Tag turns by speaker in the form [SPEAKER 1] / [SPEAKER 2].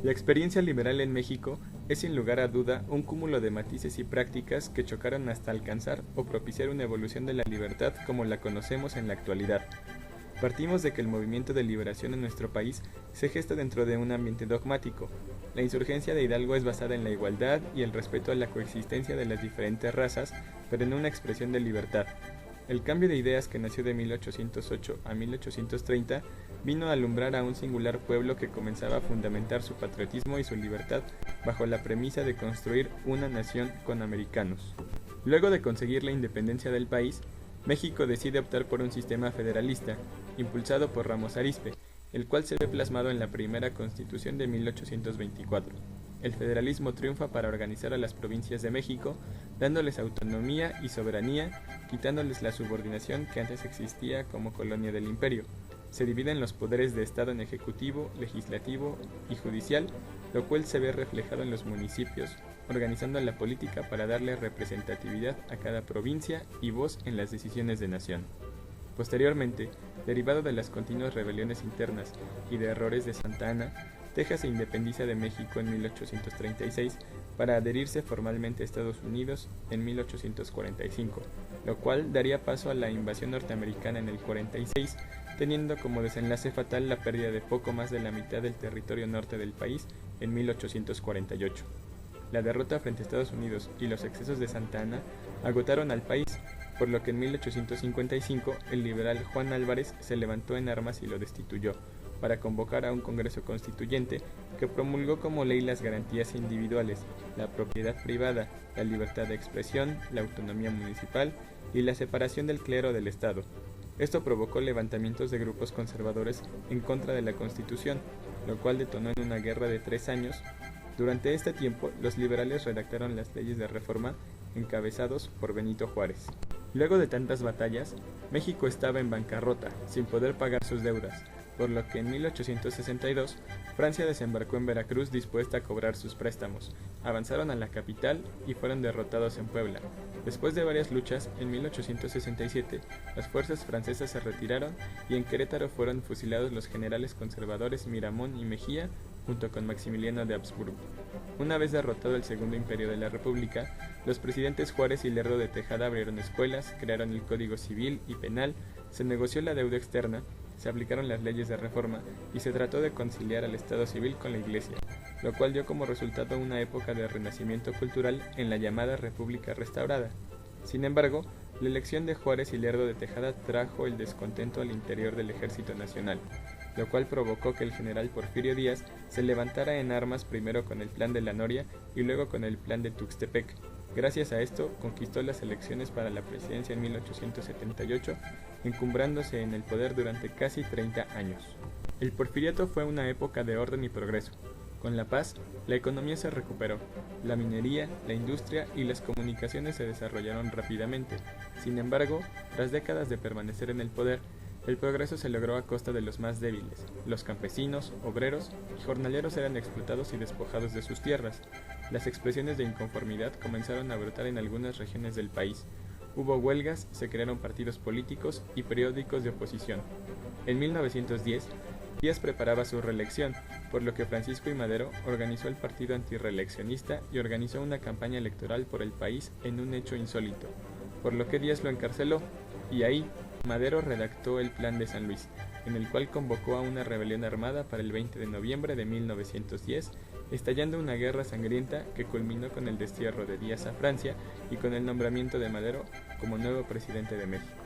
[SPEAKER 1] La experiencia liberal en México es sin lugar a duda un cúmulo de matices y prácticas que chocaron hasta alcanzar o propiciar una evolución de la libertad como la conocemos en la actualidad. Partimos de que el movimiento de liberación en nuestro país se gesta dentro de un ambiente dogmático. La insurgencia de Hidalgo es basada en la igualdad y el respeto a la coexistencia de las diferentes razas, pero en una expresión de libertad. El cambio de ideas que nació de 1808 a 1830 vino a alumbrar a un singular pueblo que comenzaba a fundamentar su patriotismo y su libertad bajo la premisa de construir una nación con americanos. Luego de conseguir la independencia del país, México decide optar por un sistema federalista, impulsado por Ramos Arizpe, el cual se ve plasmado en la primera Constitución de 1824. El federalismo triunfa para organizar a las provincias de México, dándoles autonomía y soberanía, quitándoles la subordinación que antes existía como colonia del imperio. Se dividen los poderes de Estado en ejecutivo, legislativo y judicial, lo cual se ve reflejado en los municipios, organizando la política para darle representatividad a cada provincia y voz en las decisiones de nación. Posteriormente, derivado de las continuas rebeliones internas y de errores de Santa Anna, Texas se independiza de México en 1836 para adherirse formalmente a Estados Unidos en 1845, lo cual daría paso a la invasión norteamericana en el 46, teniendo como desenlace fatal la pérdida de poco más de la mitad del territorio norte del país en 1848. La derrota frente a Estados Unidos y los excesos de Santa Anna agotaron al país, por lo que en 1855 el liberal Juan Álvarez se levantó en armas y lo destituyó, para convocar a un Congreso Constituyente que promulgó como ley las garantías individuales, la propiedad privada, la libertad de expresión, la autonomía municipal y la separación del clero del Estado. Esto provocó levantamientos de grupos conservadores en contra de la Constitución, lo cual detonó en una guerra de 3 años. Durante este tiempo, los liberales redactaron las leyes de reforma encabezados por Benito Juárez. Luego de tantas batallas, México estaba en bancarrota, sin poder pagar sus deudas, por lo que en 1862 Francia desembarcó en Veracruz dispuesta a cobrar sus préstamos. Avanzaron a la capital y fueron derrotados en Puebla. Después de varias luchas, en 1867 las fuerzas francesas se retiraron y en Querétaro fueron fusilados los generales conservadores Miramón y Mejía junto con Maximiliano de Habsburgo. Una vez derrotado el Segundo Imperio de la República, los presidentes Juárez y Lerdo de Tejada abrieron escuelas, crearon el Código Civil y Penal, se negoció la deuda externa, se aplicaron las leyes de reforma y se trató de conciliar al Estado civil con la Iglesia, lo cual dio como resultado una época de renacimiento cultural en la llamada República Restaurada. Sin embargo, la elección de Juárez y Lerdo de Tejada trajo el descontento al interior del Ejército Nacional, lo cual provocó que el general Porfirio Díaz se levantara en armas primero con el Plan de la Noria y luego con el Plan de Tuxtepec. Gracias a esto, conquistó las elecciones para la presidencia en 1878, encumbrándose en el poder durante casi 30 años. El porfiriato fue una época de orden y progreso. Con la paz, la economía se recuperó, la minería, la industria y las comunicaciones se desarrollaron rápidamente. Sin embargo, tras décadas de permanecer en el poder, el progreso se logró a costa de los más débiles. Los campesinos, obreros y jornaleros eran explotados y despojados de sus tierras. Las expresiones de inconformidad comenzaron a brotar en algunas regiones del país. Hubo huelgas, se crearon partidos políticos y periódicos de oposición. En 1910, Díaz preparaba su reelección, por lo que Francisco I. Madero organizó el partido antirreeleccionista y organizó una campaña electoral por el país en un hecho insólito, por lo que Díaz lo encarceló, y ahí Madero redactó el Plan de San Luis, en el cual convocó a una rebelión armada para el 20 de noviembre de 1910, estallando una guerra sangrienta que culminó con el destierro de Díaz a Francia y con el nombramiento de Madero como nuevo presidente de México.